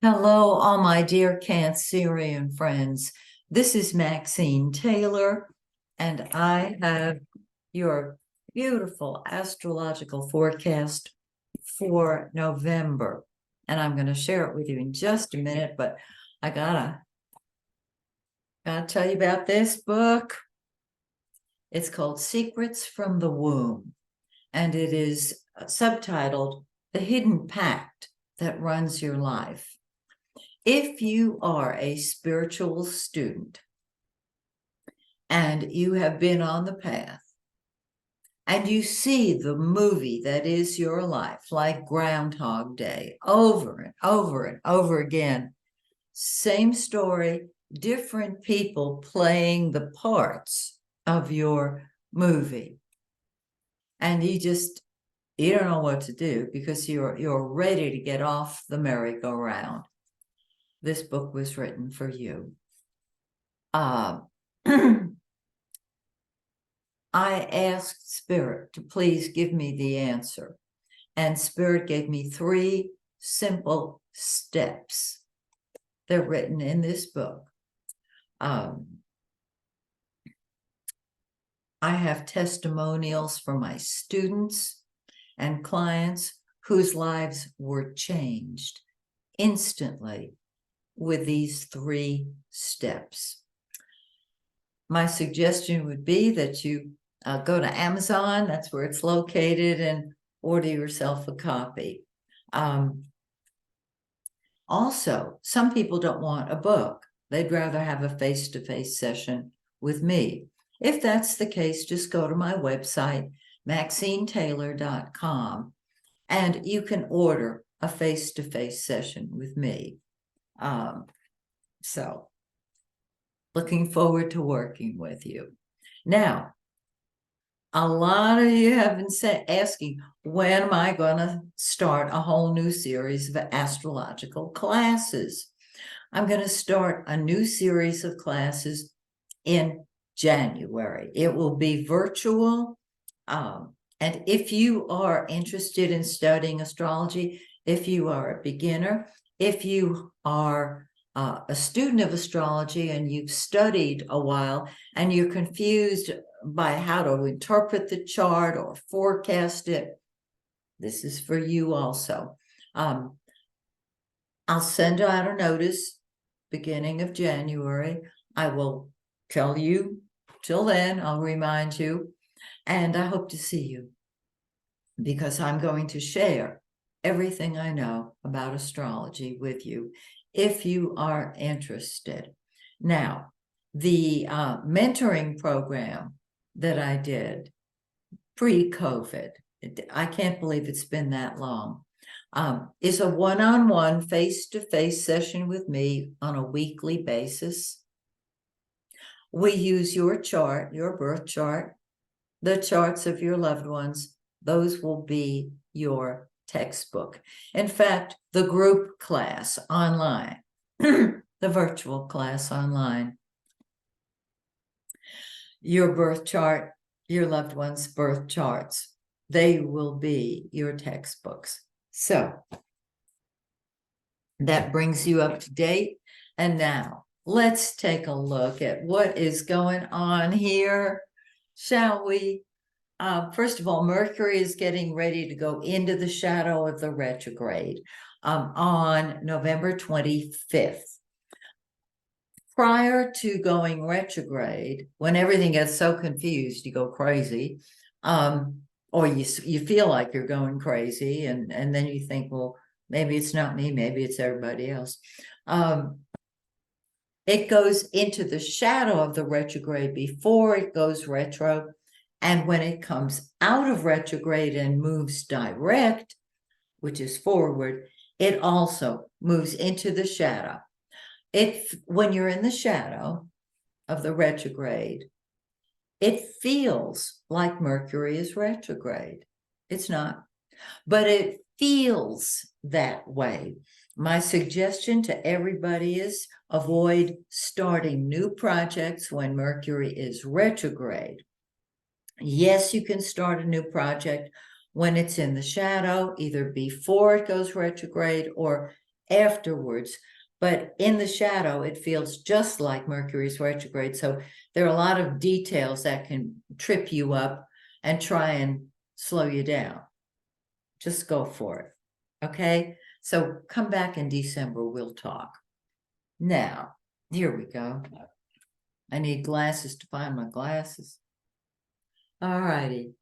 Hello, all my dear Cancerian friends. This is Maxine Taylor, and I have your beautiful astrological forecast for November. And I'm going to share it with you in just a minute, but I gotta tell you about this book. It's called Secrets from the Womb, and it is subtitled The Hidden Pact That Runs Your Life. If you are a spiritual student and you have been on the path and you see the movie that is your life, like Groundhog Day, over and over and over again, same story, different people playing the parts of your movie. And you don't know what to do because you're ready to get off the merry-go-round. This book was written for you. I asked Spirit to please give me the answer, and Spirit gave me 3 simple steps. They're written in this book. I have testimonials from my students and clients whose lives were changed instantly with these 3 steps. My suggestion would be that you go to Amazon, that's where it's located, and order yourself a copy. Also, some people don't want a book. They'd rather have a face-to-face session with me. If that's the case, just go to my website, MaxineTaylor.com, and you can order a face-to-face session with me. So, looking forward to working with you. Now, a lot of you have been asking, when am I going to start a whole new series of astrological classes? I'm going to start a new series of classes in January. It will be virtual. And if you are interested in studying astrology, if you are a beginner, if you are a student of astrology and you've studied a while and you're confused by how to interpret the chart or forecast it, this is for you also. I'll send out a notice beginning of January. I will tell you. Till then, I'll remind you, and I hope to see you because I'm going to share everything I know about astrology with you if you are interested. Now, the mentoring program that I did pre-COVID, I can't believe it's been that long, is a one-on-one face-to-face session with me on a weekly basis. We use your chart, your birth chart, the charts of your loved ones. Those will be your textbook. In fact, the group class online, the virtual class online, your birth chart, your loved ones' birth charts, they will be your textbooks. So that brings you up to date. And now let's take a look at what is going on here, shall we? First of all, Mercury is getting ready to go into the shadow of the retrograde on November 25th. Prior to going retrograde, when everything gets so confused, you go crazy, or you feel like you're going crazy, and then you think, well, maybe it's not me, maybe it's everybody else. It goes into the shadow of the retrograde before it goes retro. And when it comes out of retrograde and moves direct, which is forward, it also moves into the shadow. When you're in the shadow of the retrograde, it feels like Mercury is retrograde. It's not, but it feels that way. My suggestion to everybody is avoid starting new projects when Mercury is retrograde. Yes, you can start a new project when it's in the shadow, either before it goes retrograde or afterwards. But in the shadow, it feels just like Mercury's retrograde. So there are a lot of details that can trip you up and try and slow you down. Just go for it. Okay? So come back in December, we'll talk. Now, here we go. I need glasses to find my glasses. All righty.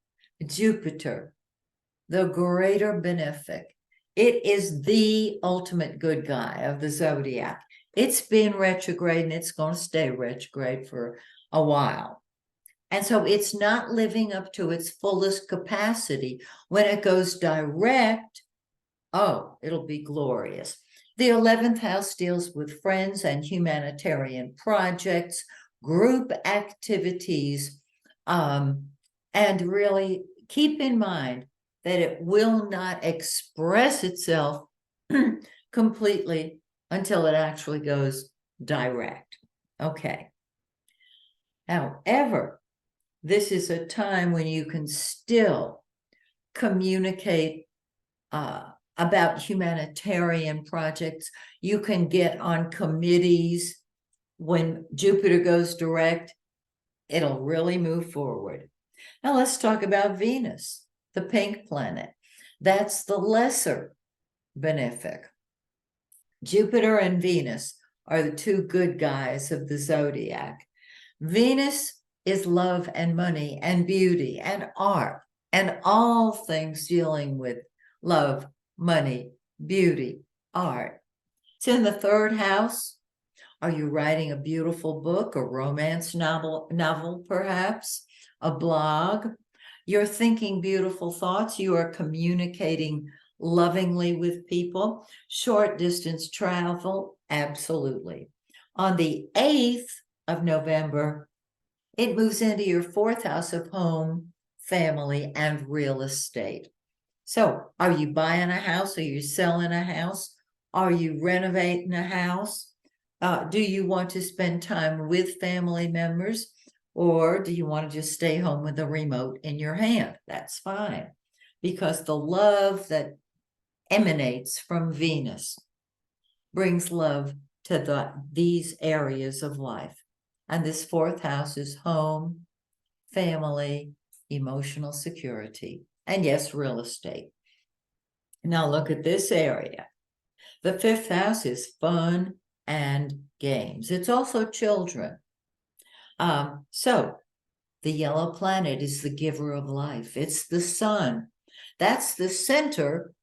Jupiter, the greater benefic. It is the ultimate good guy of the zodiac. It's been retrograde and it's going to stay retrograde for a while. And so it's not living up to its fullest capacity. When it goes direct, oh, it'll be glorious. The 11th house deals with friends and humanitarian projects, group activities, and really keep in mind that it will not express itself completely until it actually goes direct. Okay. However, this is a time when you can still communicate about humanitarian projects. You can get on committees. When Jupiter goes direct, it'll really move forward. Now let's talk about Venus, the pink planet. That's the lesser benefic. Jupiter and Venus are the two good guys of the zodiac. Venus is love and money and beauty and art and all things dealing with love, money, beauty, art. It's in the third house. Are you writing a beautiful book, a romance novel perhaps, a blog? You're thinking beautiful thoughts. You are communicating lovingly with people. Short distance travel, absolutely. On the 8th of November, it moves into your fourth house of home, family, and real estate. So are you buying a house? Are you selling a house? Are you renovating a house? Do you want to spend time with family members? Or do you want to just stay home with the remote in your hand? That's fine. Because the love that emanates from Venus brings love to these areas of life. And this fourth house is home, family, emotional security, and yes, real estate. Now look at this area. The fifth house is fun and games. It's also children. So the yellow planet is the giver of life. It's the sun. That's the center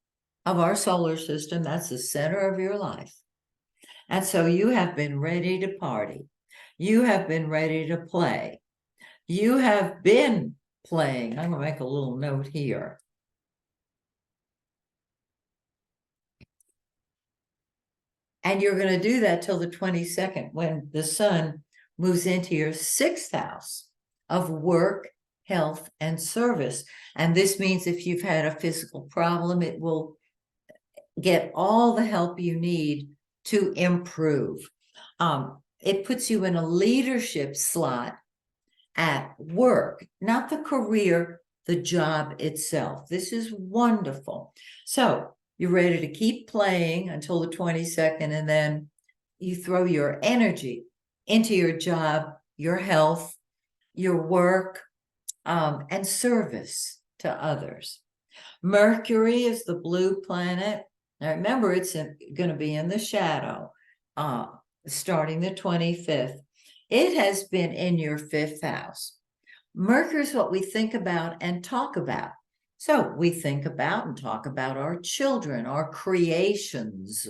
of our solar system. That's the center of your life. And so you have been ready to party. You have been ready to play. You have been playing. I'm going to make a little note here. And you're going to do that till the 22nd when the sun moves into your sixth house of work, health, and service. And this means if you've had a physical problem, it will get all the help you need to improve. It puts you in a leadership slot at work, not the career, the job itself. This is wonderful. So you're ready to keep playing until the 22nd, and then you throw your energy into your job, your health, your work, and service to others. Mercury is the blue planet. Now remember, it's going to be in the shadow starting the 25th. It has been in your fifth house. Mercury is what we think about and talk about. So we think about and talk about our children, our creations,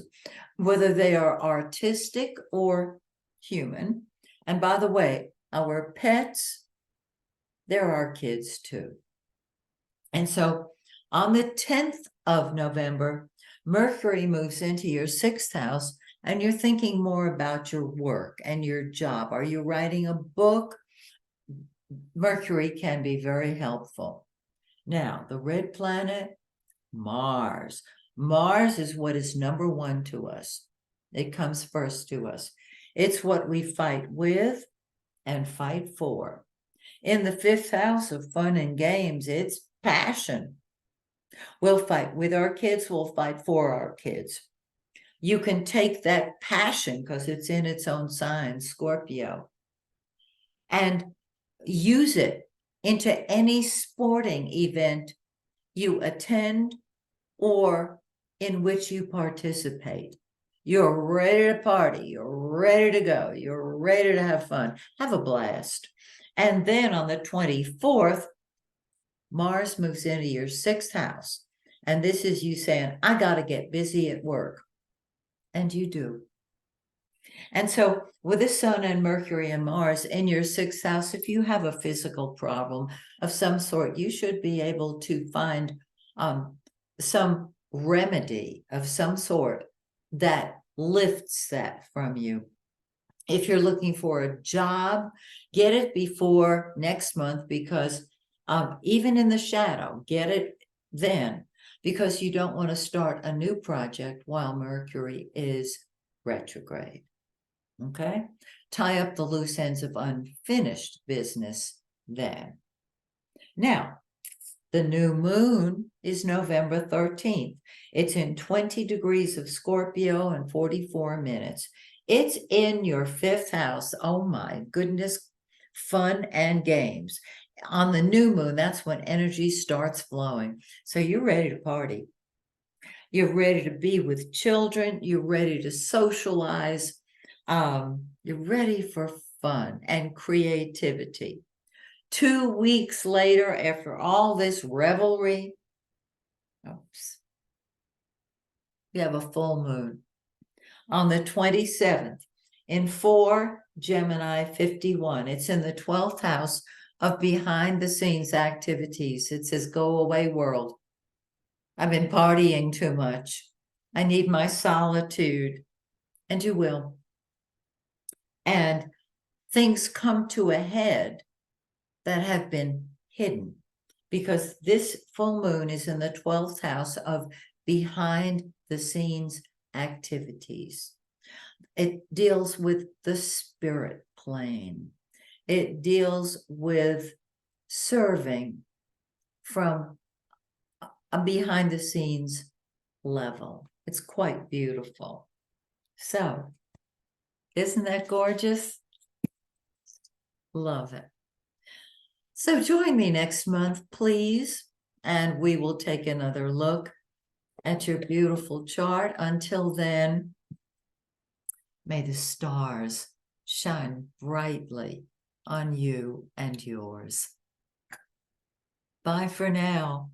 whether they are artistic or human. And by the way, our pets, they're our kids too. And so on the 10th of November, Mercury moves into your sixth house, and you're thinking more about your work and your job. Are you writing a book? Mercury can be very helpful. Now, the red planet, Mars. Mars is what is number one to us. It comes first to us. It's what we fight with and fight for. In the fifth house of fun and games, it's passion. We'll fight with our kids. We'll fight for our kids. You can take that passion, because it's in its own sign, Scorpio, and use it into any sporting event you attend or in which you participate. You're ready to party, you're ready to go, you're ready to have fun, have a blast. And then on the 24th, Mars moves into your 6th house. And this is you saying, I got to get busy at work. And you do. And so with the Sun and Mercury and Mars in your 6th house, if you have a physical problem of some sort, you should be able to find some remedy of some sort that lifts that from you. If you're looking for a job, get it before next month, because even in the shadow, get it then, because you don't want to start a new project while Mercury is retrograde. Okay? Tie up the loose ends of unfinished business then. Now, the new moon is November 13th. It's in 20 degrees of Scorpio and 44 minutes. It's in your 5th house. Oh my goodness, fun and games. On the new moon, that's when energy starts flowing. So you're ready to party. You're ready to be with children. You're ready to socialize. You're ready for fun and creativity. 2 weeks later, after all this revelry, you have a full moon on the 27th in 4 Gemini 51. It's in the 12th house of behind the scenes activities. It says, go away world. I've been partying too much. I need my solitude. And you will. And things come to a head that have been hidden, because this full moon is in the 12th house of behind the scenes activities. It deals with the spirit plane. It deals with serving from a behind the scenes level. It's quite beautiful. So, isn't that gorgeous? Love it. So join me next month, please, and we will take another look at your beautiful chart. Until then, may the stars shine brightly on you and yours. Bye for now.